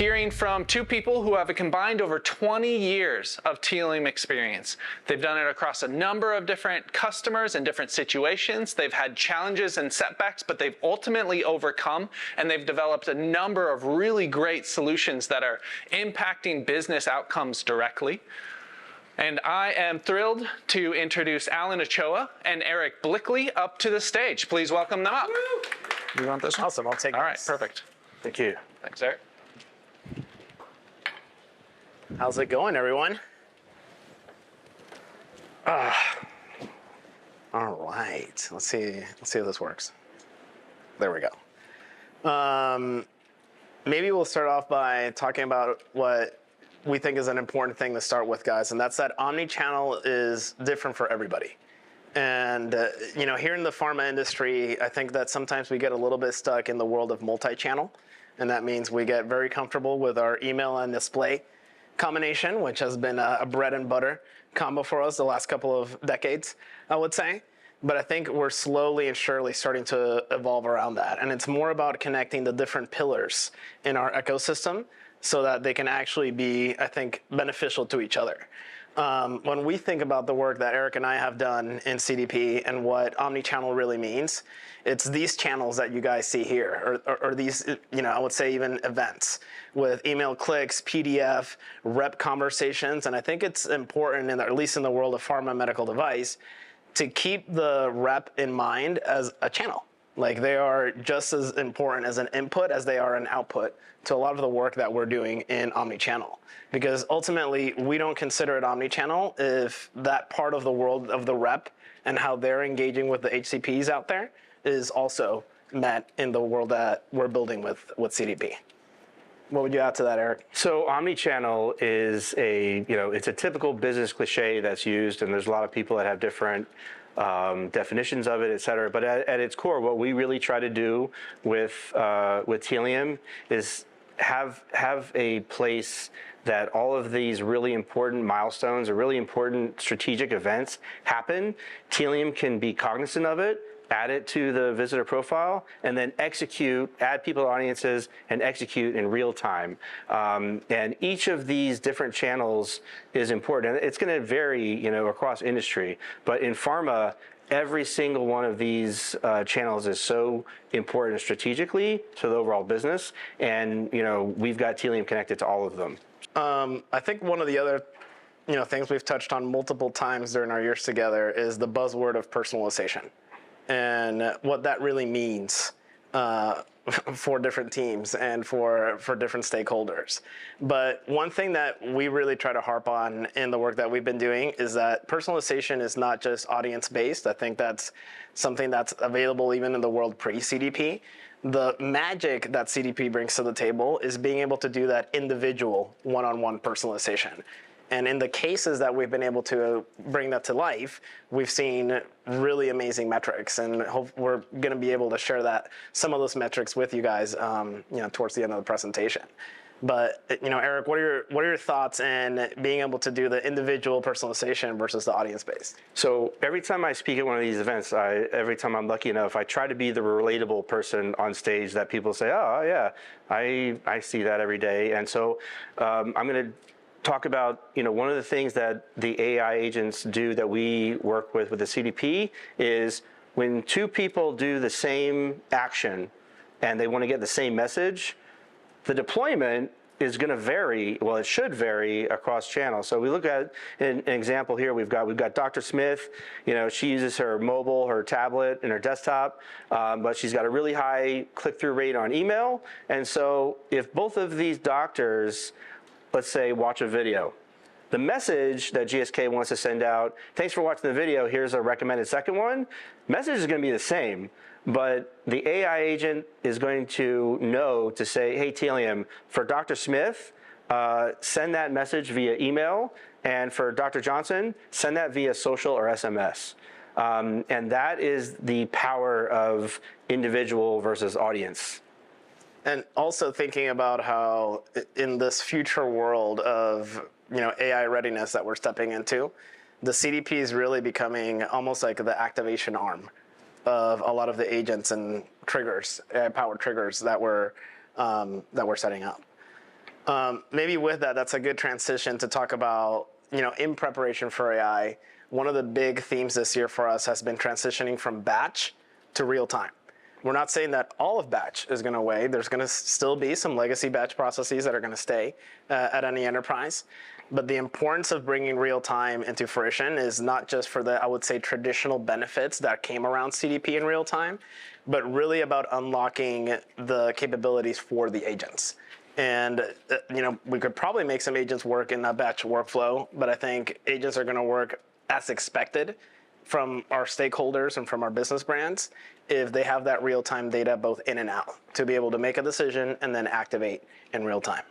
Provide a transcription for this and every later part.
hearing from two people who have a combined over 20 years of Telium experience. They've done it across a number of different customers and different situations. They've had challenges and setbacks, but they've ultimately overcome, and they've developed a number of really great solutions that are impacting business outcomes directly. And I am thrilled to introduce Alan Ochoa and Eric Blickley up to the stage. Please welcome them up. Woo! You want this one? Awesome, I'll take it. All right, perfect. Thank you. Thanks, Eric. How's it going, everyone? All right, let's see if this works. There we go. Maybe we'll start off by talking about what we think is an important thing to start with, guys, and that's that omni-channel is different for everybody. And here in the pharma industry, I think that sometimes we get a little bit stuck in the world of multi-channel, and that means we get very comfortable with our email and display combination, which has been a bread and butter combo for us the last couple of decades, I would say. But I think we're slowly and surely starting to evolve around that. And it's more about connecting the different pillars in our ecosystem so that they can actually be, I think, beneficial to each other. When we think about the work that Eric and I have done in CDP and what omni-channel really means, it's these channels that you guys see here, or these, I would say even events with email clicks, PDF, rep conversations. And I think it's important, at least in the world of pharma medical device, to keep the rep in mind as a channel. Like, they are just as important as an input as they are an output to a lot of the work that we're doing in omni-channel. Because ultimately, we don't consider it omni-channel if that part of the world of the rep and how they're engaging with the HCPs out there is also met in the world that we're building with CDP. What would you add to that, Eric? So omni-channel is it's a typical business cliche that's used, and there's a lot of people that have different definitions of it, et cetera. But at its core, what we really try to do with Telium is have a place that all of these really important milestones or really important strategic events happen. Telium can be cognizant of it, add it to the visitor profile, and then add people to audiences, and execute in real time. And each of these different channels is important. And it's going to vary, across industry. But in pharma, every single one of these channels is so important strategically to the overall business. And, we've got Telium connected to all of them. I think one of the other things we've touched on multiple times during our years together is the buzzword of personalization, and what that really means for different teams and for different stakeholders. But one thing that we really try to harp on in the work that we've been doing is that personalization is not just audience-based. I think that's something that's available even in the world pre-CDP. The magic that CDP brings to the table is being able to do that individual one-on-one personalization. And in the cases that we've been able to bring that to life, we've seen really amazing metrics, and we're going to be able to share some of those metrics with you guys, towards the end of the presentation. But Eric, what are your thoughts in being able to do the individual personalization versus the audience-based? So every time I speak at one of these events, every time I'm lucky enough, I try to be the relatable person on stage that people say, oh yeah, I see that every day. And so I'm going to talk about, one of the things that the AI agents do that we work with the CDP is when two people do the same action and they want to get the same message, the deployment is going to vary. Well, it should vary across channels. So we look at an example here. We've got Dr. Smith. She uses her mobile, her tablet, and her desktop, but she's got a really high click-through rate on email. And so if both of these doctors, let's say, watch a video, the message that GSK wants to send out, thanks for watching the video, here's a recommended second one, message is going to be the same. But the AI agent is going to know to say, hey, Telium, for Dr. Smith, send that message via email. And for Dr. Johnson, send that via social or SMS. And that is the power of individual versus audience. And also thinking about how in this future world of AI readiness that we're stepping into, the CDP is really becoming almost like the activation arm of a lot of the agents and triggers, AI-powered triggers that we're setting up. Maybe with that, that's a good transition to talk about, in preparation for AI, one of the big themes this year for us has been transitioning from batch to real time. We're not saying that all of batch is going to away. There's going to still be some legacy batch processes that are going to stay at any enterprise. But the importance of bringing real time into fruition is not just for the, I would say, traditional benefits that came around CDP in real time, but really about unlocking the capabilities for the agents. And we could probably make some agents work in that batch workflow, but I think agents are going to work as expected from our stakeholders and from our business brands if they have that real-time data both in and out to be able to make a decision and then activate in real time.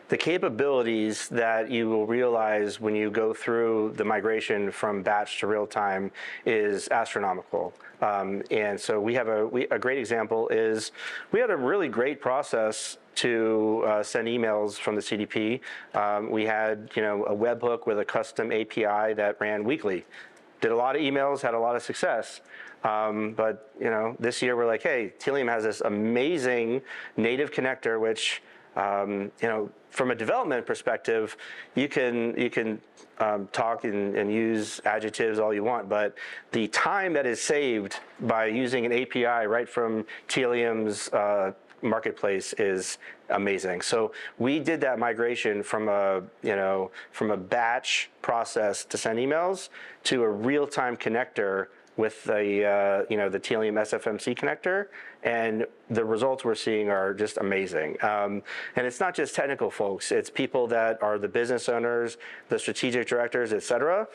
The capabilities that you will realize when you go through the migration from batch to real time is astronomical. And so we have a great example is we had a really great process to send emails from the CDP. We had a webhook with a custom API that ran weekly. Did a lot of emails, had a lot of success. But this year we're like, hey, Telium has this amazing native connector, which from a development perspective, you can talk and use adjectives all you want, but the time that is saved by using an API right from Telium's marketplace is amazing. So we did that migration from a batch process to send emails to a real-time connector with the Telium SFMC connector, and the results we're seeing are just amazing. And it's not just technical folks; it's people that are the business owners, the strategic directors, et cetera.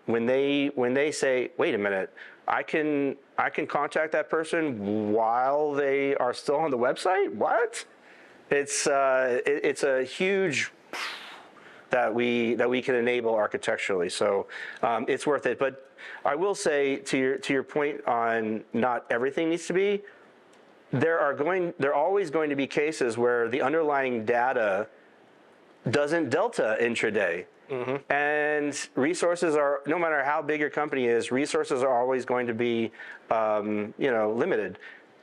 When they say, "Wait a minute, I can contact that person while they are still on the website," what? It's a huge that we can enable architecturally. So it's worth it. But I will say to your point on not everything needs to be, there are always going to be cases where the underlying data doesn't delta intraday. Mm-hmm. And resources are, no matter how big your company is, resources are always going to be limited.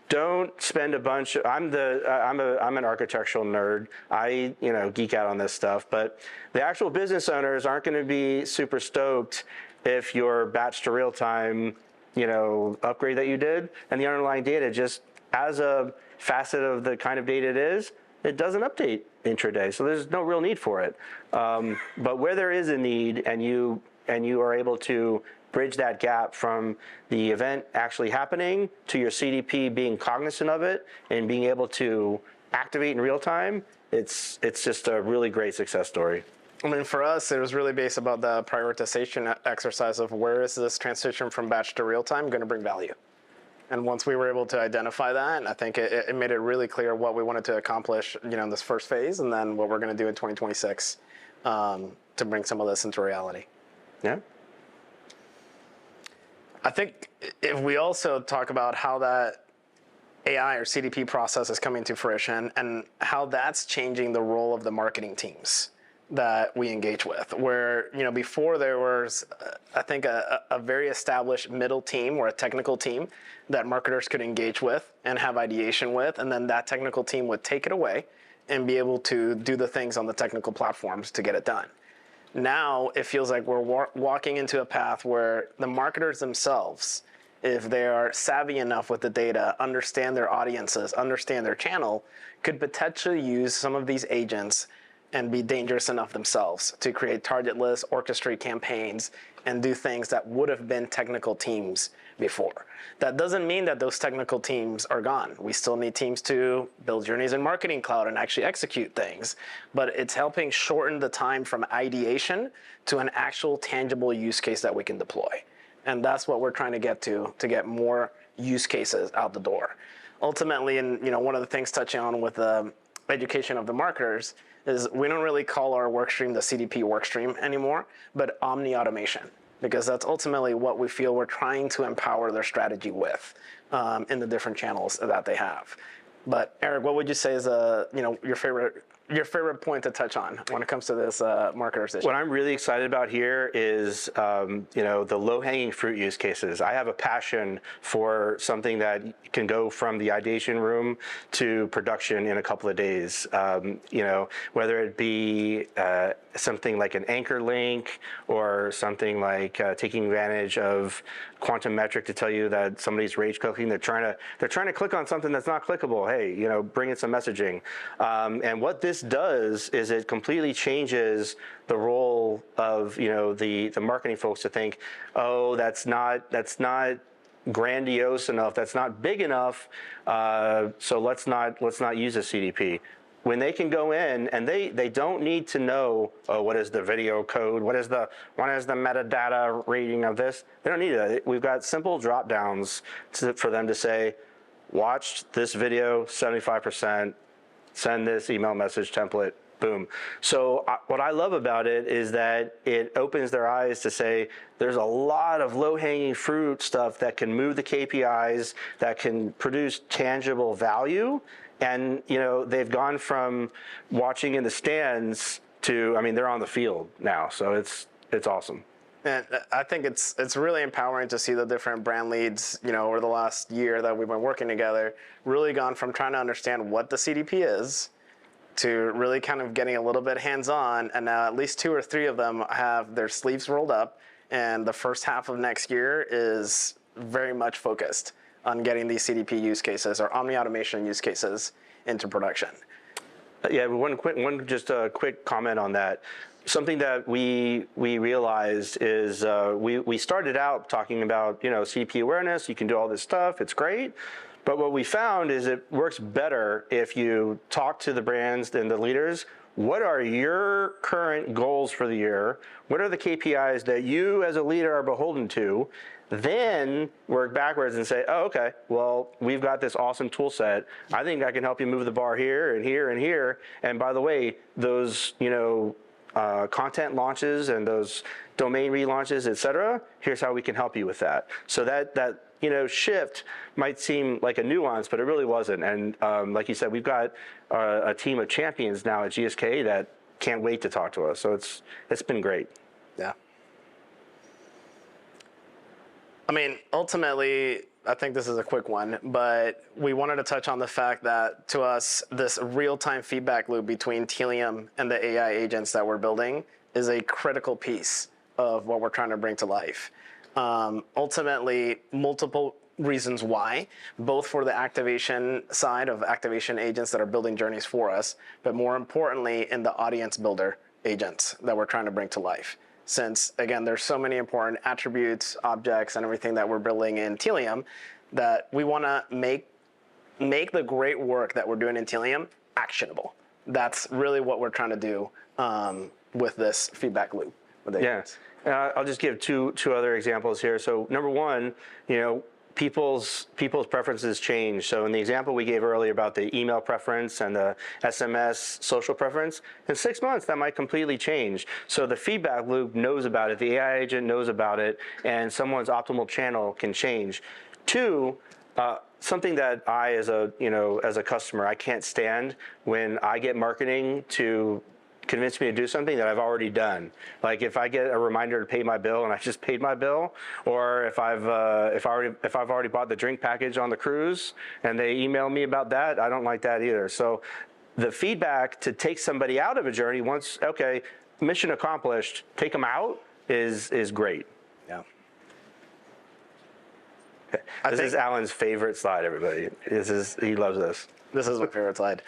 Don't spend a bunch. I'm an architectural nerd. I geek out on this stuff, but the actual business owners aren't going to be super stoked if your batch to real time upgrade that you did and the underlying data just as a facet of the kind of data it is, it doesn't update intraday. So there's no real need for it. But where there is a need and you are able to bridge that gap from the event actually happening to your CDP being cognizant of it and being able to activate in real time, it's just a really great success story. I mean, for us, it was really based about the prioritization exercise of where is this transition from batch to real time going to bring value. And once we were able to identify that, I think it made it really clear what we wanted to accomplish, in this first phase, and then what we're going to do in 2026 to bring some of this into reality. Yeah. I think if we also talk about how that AI or CDP process is coming to fruition and how that's changing the role of the marketing teams that we engage with, where before there was I think a very established middle team or a technical team that marketers could engage with and have ideation with, and then that technical team would take it away and be able to do the things on the technical platforms to get it done. Now it feels like we're walking into a path where the marketers themselves, if they are savvy enough with the data, understand their audiences, understand their channel, could potentially use some of these agents and be dangerous enough themselves to create target lists, orchestrate campaigns, and do things that would have been technical teams before. That doesn't mean that those technical teams are gone. We still need teams to build journeys in Marketing Cloud and actually execute things, but it's helping shorten the time from ideation to an actual tangible use case that we can deploy. And that's what we're trying to get more use cases out the door. Ultimately, and one of the things touching on with the education of the marketers is we don't really call our workstream the CDP workstream anymore, but omni automation, because that's ultimately what we feel we're trying to empower their strategy with in the different channels that they have. But Eric, what would you say is your favorite your favorite point to touch on when it comes to this marketer's issue? What I'm really excited about here is, the low-hanging fruit use cases. I have a passion for something that can go from the ideation room to production in a couple of days. Whether it be something like an anchor link or something like taking advantage of quantum metric to tell you that somebody's rage clicking. They're trying to click on something that's not clickable. Hey, bring in some messaging. And what this does is it completely changes the role of the marketing folks to think, oh, that's not grandiose enough, that's not big enough, so let's not use a CDP. When they can go in and they don't need to know, oh, what is the video code, what is the metadata rating of this. They don't need that. We've got simple drop downs for them to say, watched this video 75%, send this email message template, boom. So what I love about it is that it opens their eyes to say there's a lot of low-hanging fruit stuff that can move the KPIs, that can produce tangible value. And they've gone from watching in the stands to, they're on the field now. So it's awesome. And I think it's really empowering to see the different brand leads, over the last year that we've been working together, really gone from trying to understand what the CDP is to really kind of getting a little bit hands-on. And now at least 2 or 3 of them have their sleeves rolled up. And the first half of next year is very much focused on getting these CDP use cases or omni-automation use cases into production. Yeah, one quick comment on that. Something that we realized is we started out talking about CDP awareness. You can do all this stuff. It's great. But what we found is it works better if you talk to the brands and the leaders. What are your current goals for the year? What are the KPIs that you as a leader are beholden to? Then work backwards and say, oh, okay, well, we've got this awesome tool set. I think I can help you move the bar here and here and here. And by the way, those, content launches and those domain relaunches, et cetera, here's how we can help you with that. So that shift might seem like a nuance, but it really wasn't. And like you said, we've got a team of champions now at GSK that can't wait to talk to us. So it's been great. Yeah. Ultimately, I think this is a quick one, but we wanted to touch on the fact that to us, this real-time feedback loop between Telium and the AI agents that we're building is a critical piece of what we're trying to bring to life. Ultimately, multiple reasons why, both for the activation side of activation agents that are building journeys for us, but more importantly, in the audience builder agents that we're trying to bring to life. Since, again, there's so many important attributes, objects, and everything that we're building in Telium that we want to make the great work that we're doing in Telium actionable. That's really what we're trying to do with this feedback loop. Yeah. I'll just give two other examples here. So number one, people's preferences change. So in the example we gave earlier about the email preference and the SMS social preference, in 6 months that might completely change. So the feedback loop knows about it, the AI agent knows about it, and someone's optimal channel can change. Two, something that I, as a customer, I can't stand when I get marketing to convince me to do something that I've already done. Like if I get a reminder to pay my bill and I just paid my bill, or if I've already bought the drink package on the cruise and they email me about that, I don't like that either. So the feedback to take somebody out of a journey once, okay, mission accomplished, take them out is great. Yeah. This is Alan's favorite slide, everybody. He loves this. This is my favorite slide.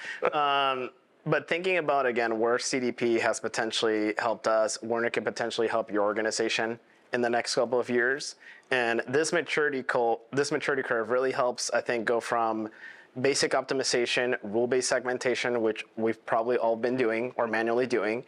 But thinking about, again, where CDP has potentially helped us, where it can potentially help your organization in the next couple of years. And this maturity curve really helps, I think, go from basic optimization, rule-based segmentation, which we've probably all been doing or manually doing,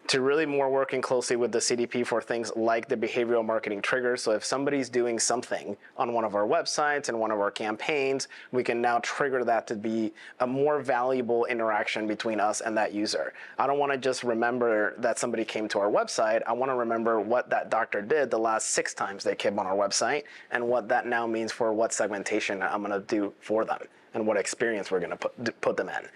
to really more working closely with the CDP for things like the behavioral marketing triggers. So if somebody's doing something on one of our websites and one of our campaigns, we can now trigger that to be a more valuable interaction between us and that user. I don't want to just remember that somebody came to our website. I want to remember what that doctor did the last 6 times they came on our website and what that now means for what segmentation I'm going to do for them and what experience we're going to put them in.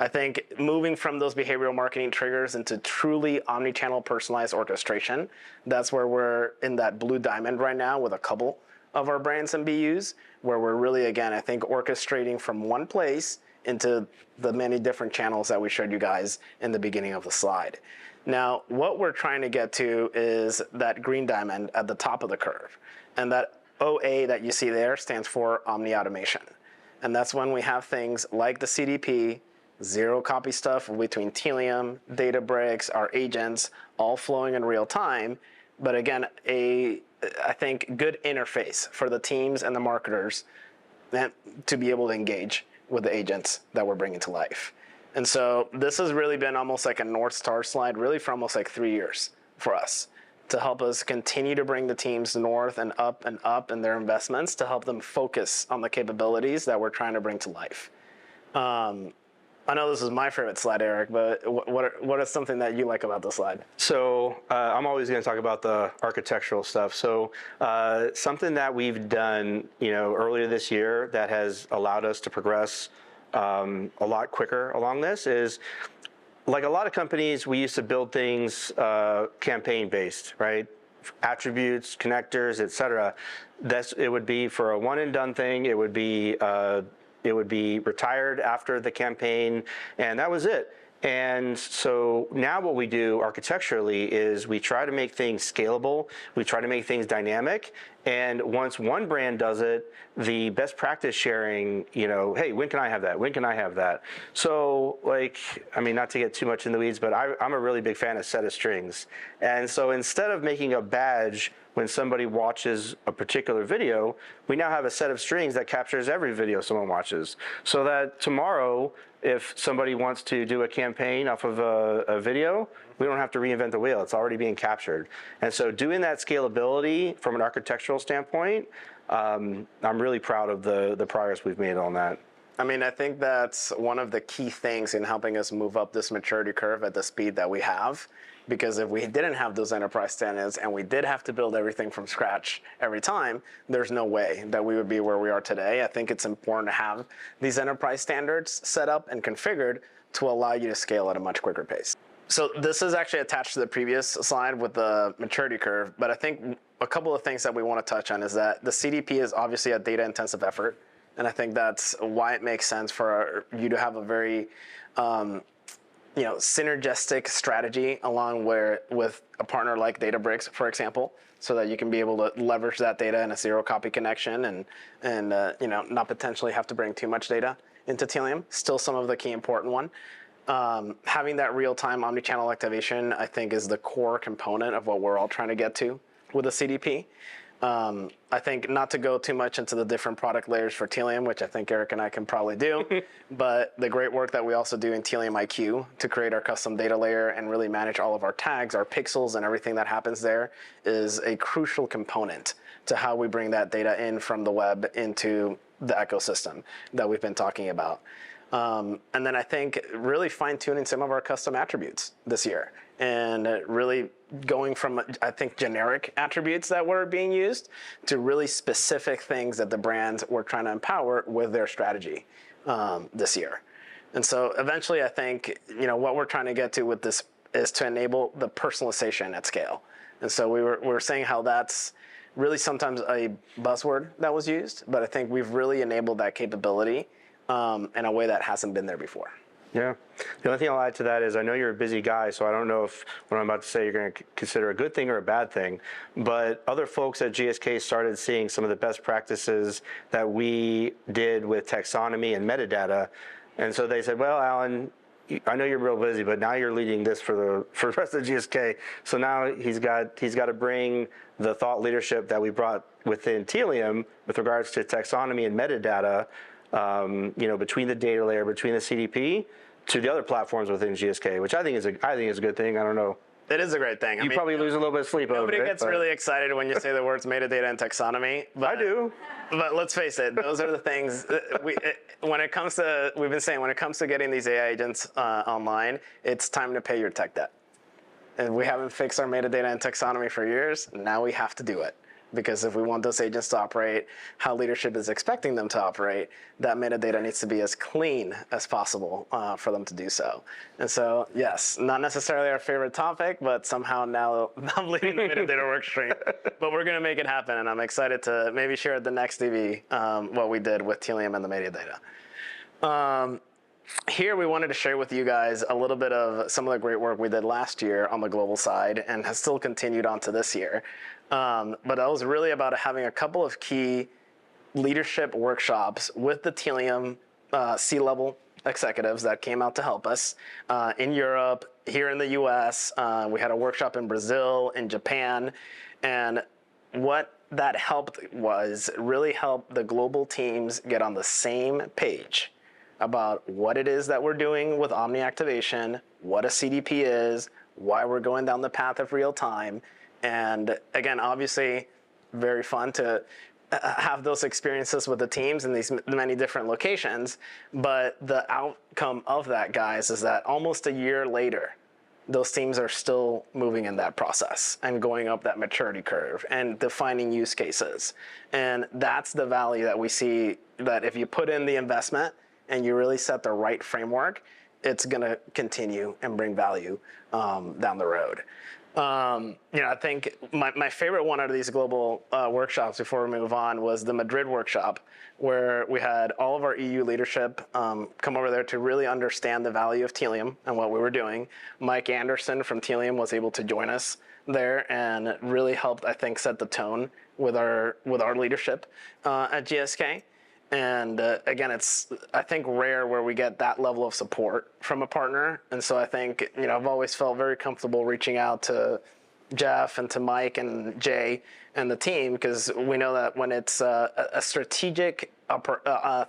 I think moving from those behavioral marketing triggers into truly omni-channel personalized orchestration, that's where we're in that blue diamond right now with a couple of our brands and BUs, where we're really, again, I think orchestrating from one place into the many different channels that we showed you guys in the beginning of the slide. Now, what we're trying to get to is that green diamond at the top of the curve. And that OA that you see there stands for omni-automation. And that's when we have things like the CDP, zero copy stuff between Telium, Databricks, our agents, all flowing in real time. But again, I think, good interface for the teams and the marketers to be able to engage with the agents that we're bringing to life. And so this has really been almost like a North Star slide, really for almost like 3 years for us, to help us continue to bring the teams north and up in their investments, to help them focus on the capabilities that we're trying to bring to life. I know this is my favorite slide, Eric, but what is something that you like about the slide? So I'm always going to talk about the architectural stuff. So something that we've done, earlier this year that has allowed us to progress a lot quicker along this is, like a lot of companies, we used to build things campaign-based, right? Attributes, connectors, et cetera. It would be for a one and done thing. It would be retired after the campaign, and that was it. And so now what we do architecturally is we try to make things scalable. We try to make things dynamic. And once one brand does it, the best practice sharing, hey, when can I have that? When can I have that? So not to get too much in the weeds, but I'm a really big fan of set of strings. And so instead of making a badge when somebody watches a particular video, we now have a set of strings that captures every video someone watches. So that tomorrow, if somebody wants to do a campaign off of a video, we don't have to reinvent the wheel. It's already being captured. And so doing that scalability from an architectural standpoint, I'm really proud of the progress we've made on that. I think that's one of the key things in helping us move up this maturity curve at the speed that we have. Because if we didn't have those enterprise standards and we did have to build everything from scratch every time, there's no way that we would be where we are today. I think it's important to have these enterprise standards set up and configured to allow you to scale at a much quicker pace. So this is actually attached to the previous slide with the maturity curve, but I think a couple of things that we want to touch on is that the CDP is obviously a data-intensive effort, and I think that's why it makes sense for you to have a very synergistic strategy along with a partner like Databricks, for example, so that you can be able to leverage that data in a zero copy connection and not potentially have to bring too much data into Telium. Still some of the key important one. Having that real-time omnichannel activation, I think, is the core component of what we're all trying to get to with the CDP. I think not to go too much into the different product layers for Telium, which I think Eric and I can probably do, but the great work that we also do in Telium IQ to create our custom data layer and really manage all of our tags, our pixels, and everything that happens there is a crucial component to how we bring that data in from the web into the ecosystem that we've been talking about. And then I think really fine-tuning some of our custom attributes this year and really going from, I think, generic attributes that were being used to really specific things that the brands were trying to empower with their strategy this year. And so eventually I think, what we're trying to get to with this is to enable the personalization at scale. And so we were saying how that's really sometimes a buzzword that was used, but I think we've really enabled that capability in a way that hasn't been there before. Yeah. The only thing I'll add to that is I know you're a busy guy, so I don't know if what I'm about to say you're going to consider a good thing or a bad thing, but other folks at GSK started seeing some of the best practices that we did with taxonomy and metadata. And so they said, well, Alan, I know you're real busy, but now you're leading this for the rest of GSK. So now he's got to bring the thought leadership that we brought within Telium with regards to taxonomy and metadata, between the data layer, between the CDP, to the other platforms within GSK, which I think is a good thing. I don't know. It is a great thing. You probably lose a little bit of sleep over it. Nobody gets really excited when you say the words metadata and taxonomy. But, I do. But let's face it, those are the things we've been saying, when it comes to getting these AI agents online, it's time to pay your tech debt. And we haven't fixed our metadata and taxonomy for years. Now we have to do it. because if we want those agents to operate how leadership is expecting them to operate, that metadata needs to be as clean as possible for them to do so. And so, yes, not necessarily our favorite topic, but somehow now I'm leading the metadata work stream. But we're going to make it happen, and I'm excited to maybe share at the next DV what we did with Telium and the metadata. Here we wanted to share with you guys a little bit of some of the great work we did last year on the global side and has still continued on to this year. But that was really about having a couple of key leadership workshops with the Telium C-level executives that came out to help us in Europe, here in the US. We had a workshop in Brazil, in Japan, and what that helped was really help the global teams get on the same page about what it is that we're doing with Omni activation, what a CDP is, why we're going down the path of real time. And again, obviously, very fun to have those experiences with the teams in these many different locations. But the outcome of that, guys, is that almost a year later, those teams are still moving in that process and going up that maturity curve and defining use cases. And that's the value that we see, that if you put in the investment and you really set the right framework, it's going to continue and bring value down the road. I think my favorite one out of these global workshops before we move on was the Madrid workshop, where we had all of our EU leadership come over there to really understand the value of Telium and what we were doing. Mike Anderson from Telium was able to join us there and really helped, I think, set the tone with our leadership at GSK. And again, it's, I think, rare where we get that level of support from a partner. And so I think, I've always felt very comfortable reaching out to Jeff and to Mike and Jay and the team, because we know that when it's a strategic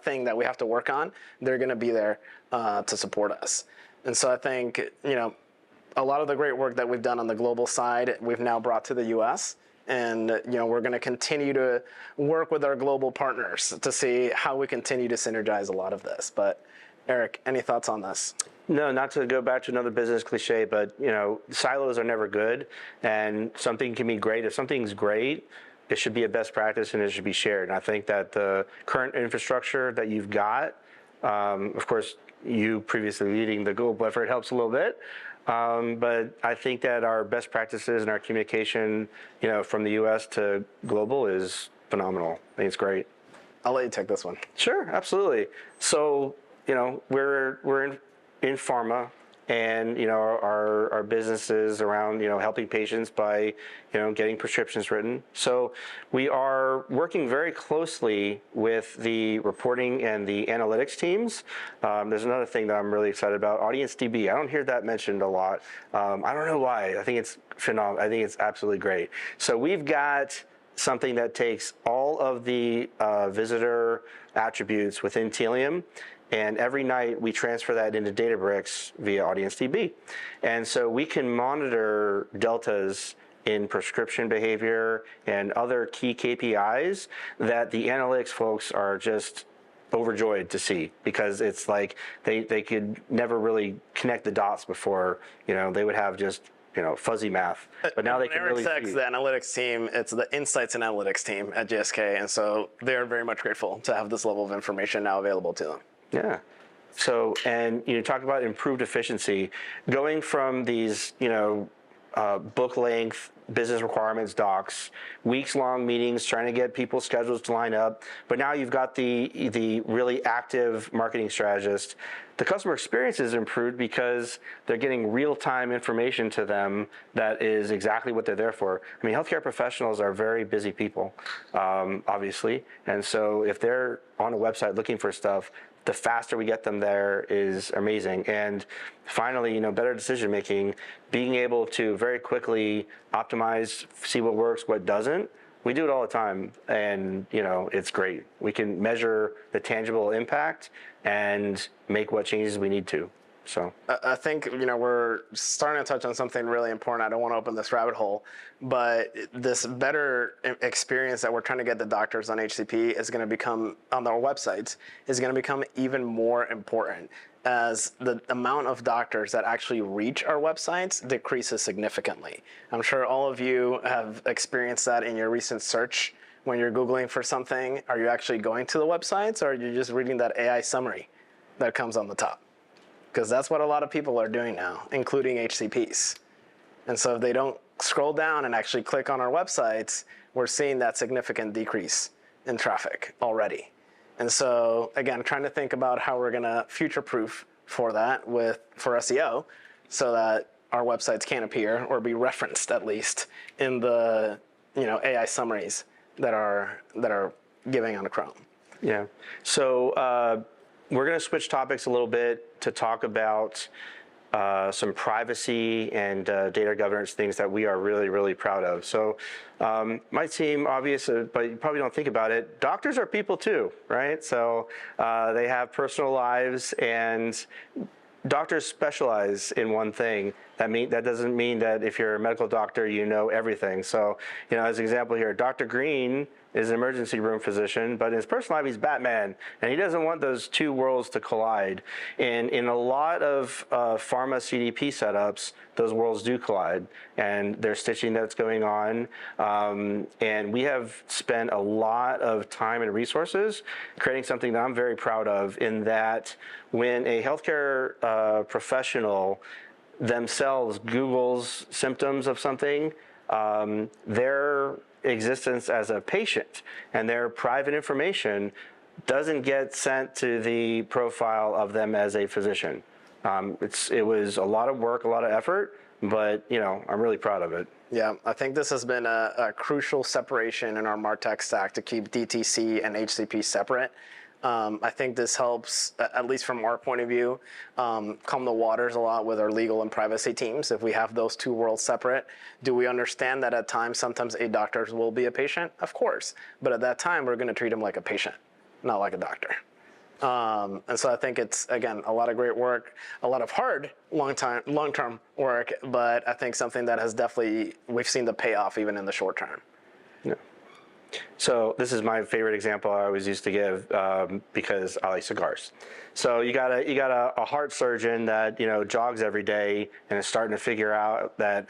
thing that we have to work on, they're going to be there to support us. And so I think, a lot of the great work that we've done on the global side, we've now brought to the US. And we're going to continue to work with our global partners to see how we continue to synergize a lot of this. But Eric, any thoughts on this? No, not to go back to another business cliche, but silos are never good, and something can be great. If something's great, it should be a best practice and it should be shared. And I think that the current infrastructure that you've got, of course, you previously leading the global effort helps a little bit. But I think that our best practices and our communication, from the U.S. to global is phenomenal. I think it's great. I'll let you take this one. Sure, absolutely. So, we're in pharma, and our businesses around helping patients by getting prescriptions written. So we are working very closely with the reporting and the analytics teams. There's another thing that I'm really excited about, Audience DB. I don't hear that mentioned a lot. I don't know why. I think it's phenomenal. I think it's absolutely great. So we've got something that takes all of the visitor attributes within Telium, and every night we transfer that into Databricks via Audience DB. And so we can monitor deltas in prescription behavior and other key KPIs that the analytics folks are just overjoyed to see, because it's like they could never really connect the dots before. They would have just fuzzy math, but now they can really see. The analytics team, it's the insights and analytics team at GSK, and so they're very much grateful to have this level of information now available to them. Yeah. So, and talk about improved efficiency, going from these, book length business requirements docs, weeks long meetings, trying to get people's schedules to line up. But now you've got the really active marketing strategist. The customer experience is improved because they're getting real-time information to them that is exactly what they're there for. I mean, healthcare professionals are very busy people, obviously. And so if they're on a website looking for stuff, the faster we get them there is amazing. And finally, better decision making, being able to very quickly optimize, see what works, what doesn't. We do it all the time, and it's great. We can measure the tangible impact and make what changes we need to. So I think, we're starting to touch on something really important. I don't want to open this rabbit hole, but this better experience that we're trying to get the doctors on HCP is going to become, on their websites, is going to become even more important as the amount of doctors that actually reach our websites decreases significantly. I'm sure all of you have experienced that in your recent search. When you're Googling for something, are you actually going to the websites, or are you just reading that AI summary that comes on the top? Because that's what a lot of people are doing now, including HCPs. And so if they don't scroll down and actually click on our websites, we're seeing that significant decrease in traffic already. And so again, trying to think about how we're going to future-proof for that for SEO, so that our websites can appear or be referenced at least in the AI summaries that are giving on Chrome. yeah. So we're going to switch topics a little bit to talk about some privacy and data governance things that we are really, really proud of. So my team, obvious, but you probably don't think about it, doctors are people too, right? So they have personal lives, and doctors specialize in one thing. That doesn't mean that if you're a medical doctor, you know everything. So, as an example here, Dr. Green is an emergency room physician, but in his personal life, he's Batman, and he doesn't want those two worlds to collide. And in a lot of pharma CDP setups, those worlds do collide, and there's stitching that's going on. And we have spent a lot of time and resources creating something that I'm very proud of, in that when a healthcare professional themselves Googles symptoms of something, their existence as a patient and their private information doesn't get sent to the profile of them as a physician. It was a lot of work, a lot of effort, but I'm really proud of it. Yeah, I think this has been a crucial separation in our MarTech stack to keep DTC and HCP separate. I think this helps, at least from our point of view, calm the waters a lot with our legal and privacy teams. If we have those two worlds separate, do we understand that at times, sometimes a doctor will be a patient? Of course. But at that time, we're going to treat them like a patient, not like a doctor. And so I think it's, again, a lot of great work, a lot of hard, long-term work, but I think something that has definitely, we've seen the payoff even in the short term. Yeah. So this is my favorite example I always used to give, because I like cigars. So you got a heart surgeon that jogs every day and is starting to figure out that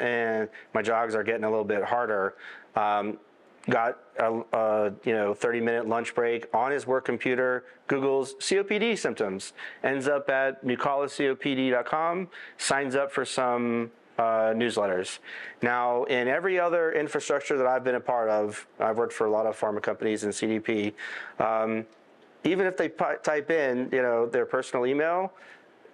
my jogs are getting a little bit harder. Got a 30-minute lunch break on his work computer, Google's COPD symptoms, ends up at mucolicopd.com, signs up for some newsletters. Now, in every other infrastructure that I've been a part of, I've worked for a lot of pharma companies and CDP, even if they type in their personal email,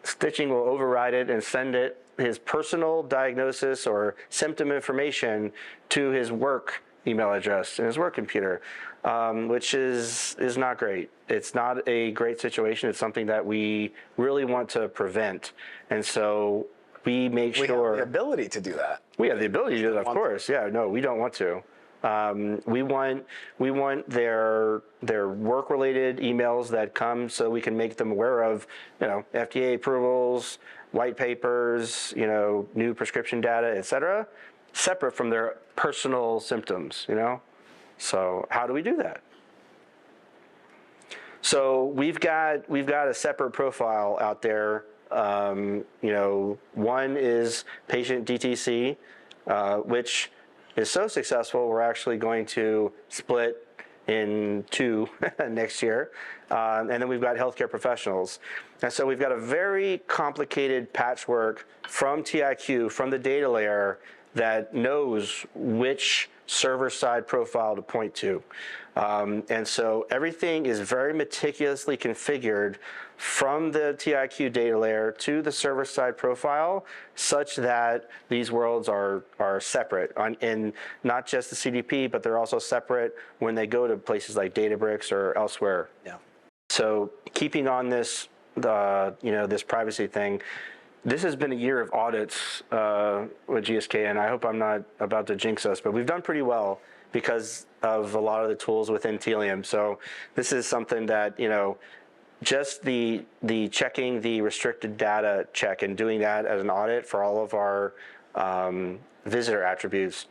stitching will override it and send his personal diagnosis or symptom information to his work email address and his work computer, which is not great. It's not a great situation. It's something that we really want to prevent. And so we make sure... We have the ability to do that. We have the ability to do that, of course. Yeah, no, we don't want to. We want their work-related emails that come so we can make them aware of, FDA approvals, white papers, new prescription data, et cetera, separate from their personal symptoms, So how do we do that? So we've got a separate profile out there. One is patient DTC, which is so successful, we're actually going to split in two next year. And then we've got healthcare professionals. And so we've got a very complicated patchwork from TIQ, from the data layer, that knows which server-side profile to point to. And so everything is very meticulously configured from the TIQ data layer to the server-side profile, such that these worlds are separate, in not just the CDP, but they're also separate when they go to places like Databricks or elsewhere. Yeah. So keeping on this, this privacy thing, this has been a year of audits with GSK, and I hope I'm not about to jinx us, but we've done pretty well because of a lot of the tools within Telium. So this is something that, just the checking the restricted data check and doing that as an audit for all of our visitor attributes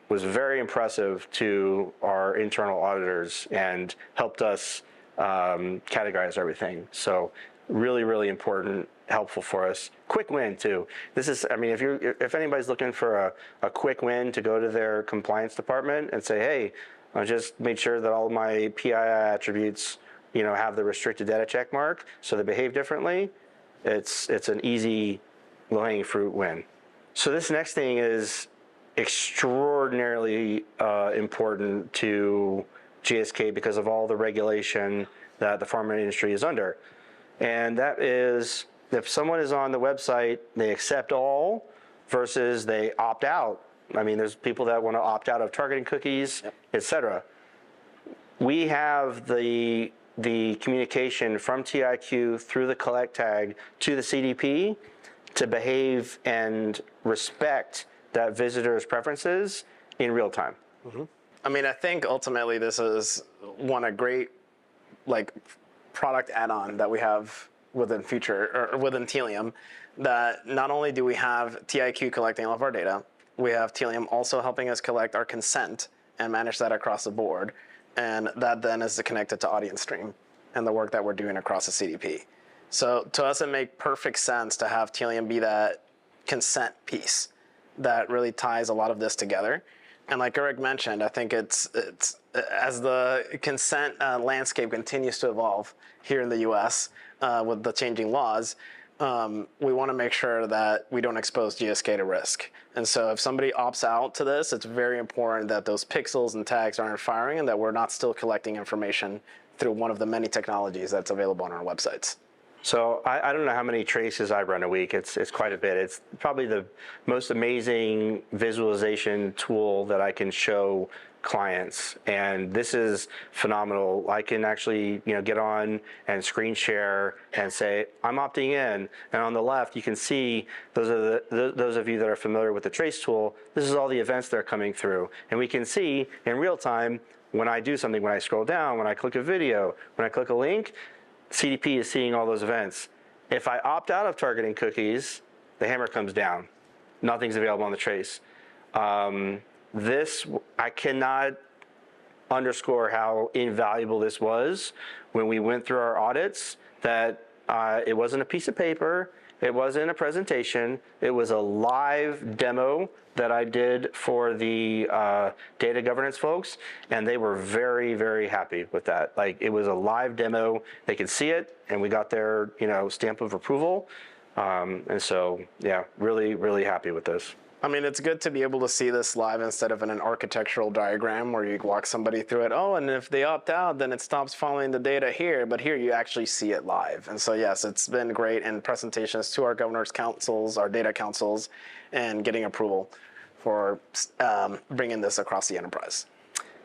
was very impressive to our internal auditors and helped us categorize everything. So really, really important, helpful for us. Quick win too. This is, I mean, if anybody's looking for a quick win to go to their compliance department and say, hey, I just made sure that all my PII attributes, you know, have the restricted data check mark, so they behave differently. It's an easy, low-hanging fruit win. So this next thing is extraordinarily important to GSK because of all the regulation that the pharma industry is under. And that is, if someone is on the website, they accept all versus they opt out. I mean, there's people that want to opt out of targeting cookies, et cetera. We have the communication from TIQ through the collect tag to the CDP to behave and respect that visitor's preferences in real time. Mm-hmm. I mean, I think ultimately this is a great product add-on that we have within within Telium, that not only do we have TIQ collecting all of our data, we have Telium also helping us collect our consent and manage that across the board. And that then is connected to Audience Stream and the work that we're doing across the CDP. So to us, it makes perfect sense to have Telium be that consent piece that really ties a lot of this together. And like Eric mentioned, I think it's as the consent landscape continues to evolve here in the US with the changing laws, we want to make sure that we don't expose GSK to risk. And so if somebody opts out to this, it's very important that those pixels and tags aren't firing and that we're not still collecting information through one of the many technologies that's available on our websites. So I don't know how many traces I run a week. It's quite a bit. It's probably the most amazing visualization tool that I can show clients, and this is phenomenal. I can actually, you know, get on and screen share and say I'm opting in, and on the left you can see those are those of you that are familiar with the trace tool. This is all the events that are coming through, and we can see in real time when I do something, when I scroll down, when I click a video, when I click a link. CDP is seeing all those events. If I opt out of targeting cookies, the hammer comes down. Nothing's available on the trace. This, I cannot underscore how invaluable this was when we went through our audits, that it wasn't a piece of paper, it wasn't a presentation, it was a live demo that I did for the data governance folks, and they were very, very happy with that. Like, it was a live demo, they could see it, and we got their, you know, stamp of approval. And so, yeah, really, really happy with this. I mean, it's good to be able to see this live instead of in an architectural diagram where you walk somebody through it. Oh, and if they opt out, then it stops following the data here. But here you actually see it live. And so, yes, it's been great in presentations to our governors' councils, our data councils, and getting approval for bringing this across the enterprise.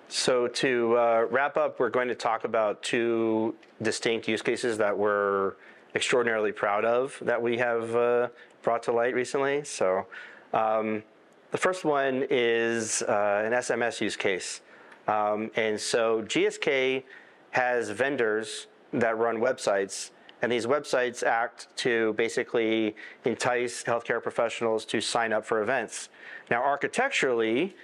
So to wrap up, we're going to talk about two distinct use cases that we're extraordinarily proud of that we have brought to light recently. So the first one is an SMS use case. And so GSK has vendors that run websites, and these websites act to basically entice healthcare professionals to sign up for events. Now, architecturally,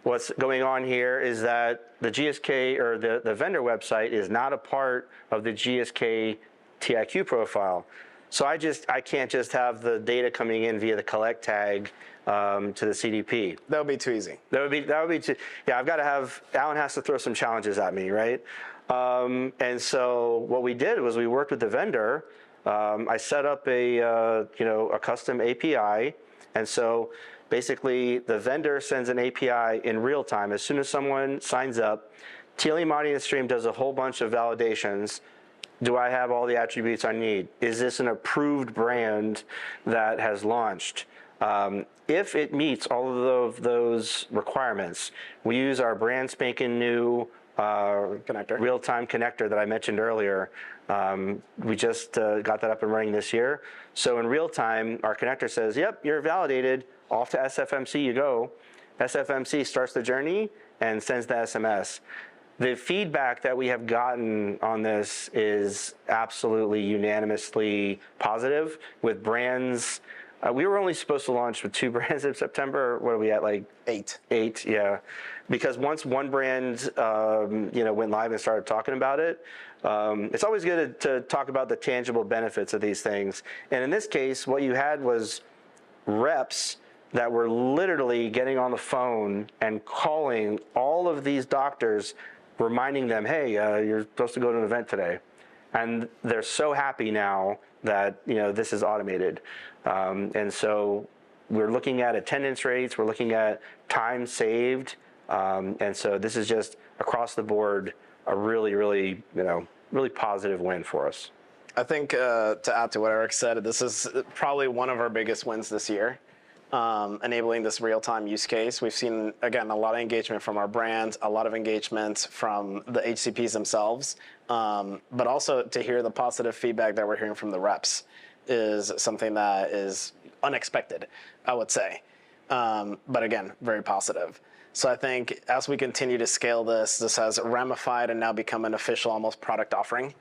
what's going on here is that the GSK or the vendor website is not a part of the GSK TIQ profile. So I can't just have the data coming in via the collect tag to the CDP. That would be too easy. That would be too, yeah, I've got to have, Alan has to throw some challenges at me, right? And so what we did was we worked with the vendor. I set up a custom API. And so basically the vendor sends an API in real time. As soon as someone signs up, Telium Audience Stream does a whole bunch of validations. Do I have all the attributes I need? Is this an approved brand that has launched? If it meets all of those requirements, we use our brand spanking new Connector. real-time connector that I mentioned earlier. We just got that up and running this year. So in real time, our connector says, yep, you're validated, off to SFMC you go. SFMC starts the journey and sends the SMS. The feedback that we have gotten on this is absolutely unanimously positive with brands. We were only supposed to launch with 2 brands in September. What are we at, like 8? 8, yeah. Because once one brand, went live and started talking about it, it's always good to talk about the tangible benefits of these things. And in this case, what you had was reps that were literally getting on the phone and calling all of these doctors, reminding them, hey, you're supposed to go to an event today. And they're so happy now that this is automated. And so we're looking at attendance rates, we're looking at time saved. And so this is just across the board a really, really, really positive win for us. I think to add to what Eric said, this is probably one of our biggest wins this year. Enabling this real-time use case. We've seen, again, a lot of engagement from our brands, a lot of engagement from the HCPs themselves, but also to hear the positive feedback that we're hearing from the reps is something that is unexpected, I would say. But again, very positive. So I think as we continue to scale this has ramified and now become an official almost product offering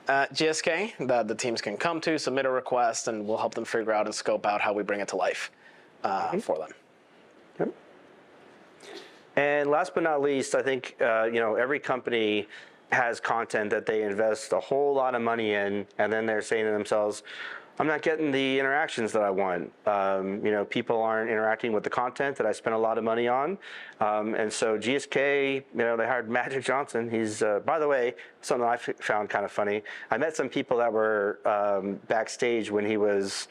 at GSK that the teams can come to, submit a request, and we'll help them figure out and scope out how we bring it to life. For them. Yep. And last but not least, I think every company has content that they invest a whole lot of money in, and then they're saying to themselves, I'm not getting the interactions that I want. People aren't interacting with the content that I spent a lot of money on. And so GSK, they hired Magic Johnson. He's, by the way, something I found kind of funny. I met some people that were backstage when he was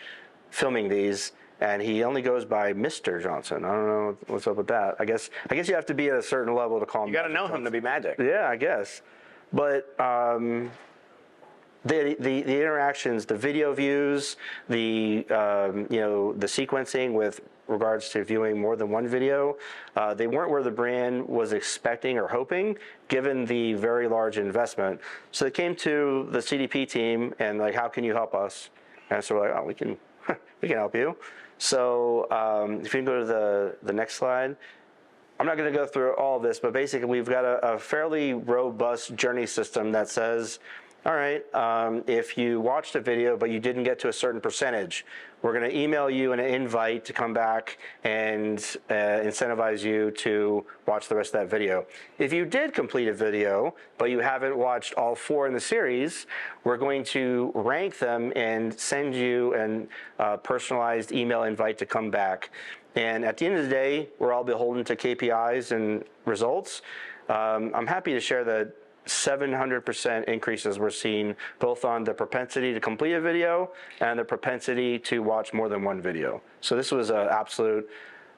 filming these, and he only goes by Mr. Johnson. I don't know what's up with that. I guess you have to be at a certain level to call him. You got to know him to be Magic. Yeah, I guess. But the interactions, the video views, the sequencing with regards to viewing more than one video, they weren't where the brand was expecting or hoping, given the very large investment. So they came to the CDP team and like, how can you help us? And so we're like, oh, we can help you. So if you can go to the next slide. I'm not going to go through all of this, but basically we've got a fairly robust journey system that says, all right, if you watched a video but you didn't get to a certain percentage, we're going to email you an invite to come back and incentivize you to watch the rest of that video. If you did complete a video, but you haven't watched all 4 in the series, we're going to rank them and send you a personalized email invite to come back. And at the end of the day, we're all beholden to KPIs and results. I'm happy to share that 700% increases we're seeing both on the propensity to complete a video and the propensity to watch more than one video. So this was an absolute,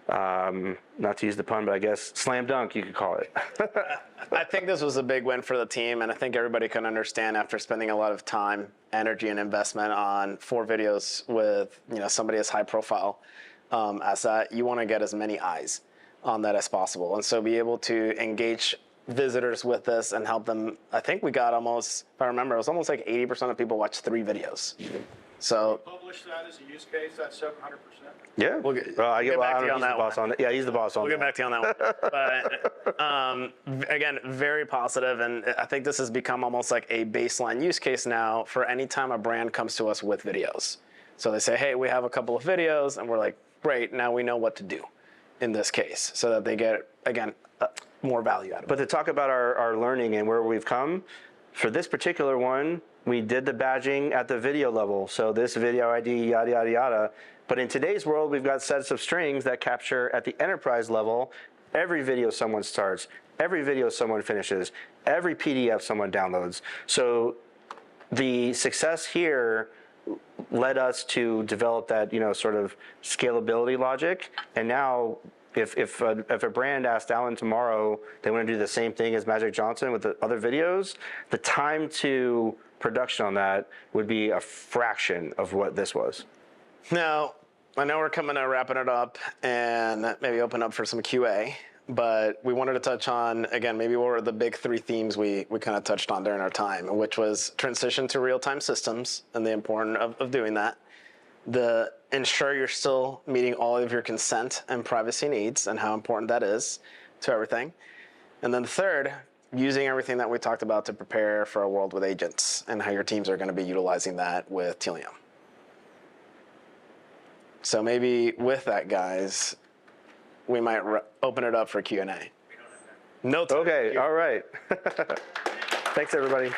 not to use the pun, but I guess slam dunk, you could call it. I think this was a big win for the team, and I think everybody can understand after spending a lot of time, energy, and investment on 4 videos with somebody as high profile as that, you want to get as many eyes on that as possible. And so be able to engage visitors with this and help them. I think we got almost, if I remember, it was almost like 80% of people watched 3 videos. So Publish that as a use case, that's 700%. Yeah. We'll get I back don't to you know, on he's that the boss one. on that. Yeah, he's the boss on We'll that. get back to you on that one. But again, very positive, and I think this has become almost like a baseline use case now for any time a brand comes to us with videos. So they say, hey, we have a couple of videos, and we're like, great, now we know what to do in this case, so that they get, again, more value out of it. But to talk about our learning and where we've come, for this particular one, we did the badging at the video level. So this video ID, yada, yada, yada. But in today's world, we've got sets of strings that capture at the enterprise level every video someone starts, every video someone finishes, every PDF someone downloads. So the success here led us to develop that, sort of scalability logic. And now if a brand asked Alan tomorrow they want to do the same thing as Magic Johnson with the other videos, the time to production on that would be a fraction of what this was. Now, I know we're coming to wrapping it up and maybe open up for some QA, but we wanted to touch on, again, maybe what were the big 3 themes we kind of touched on during our time, which was transition to real-time systems and the importance of doing that. The ensure you're still meeting all of your consent and privacy needs and how important that is to everything. And then third, using everything that we talked about to prepare for a world with agents and how your teams are going to be utilizing that with Telium. So maybe with that, guys, we might open it up for Q&A. No time. Okay, all right. Thanks, everybody.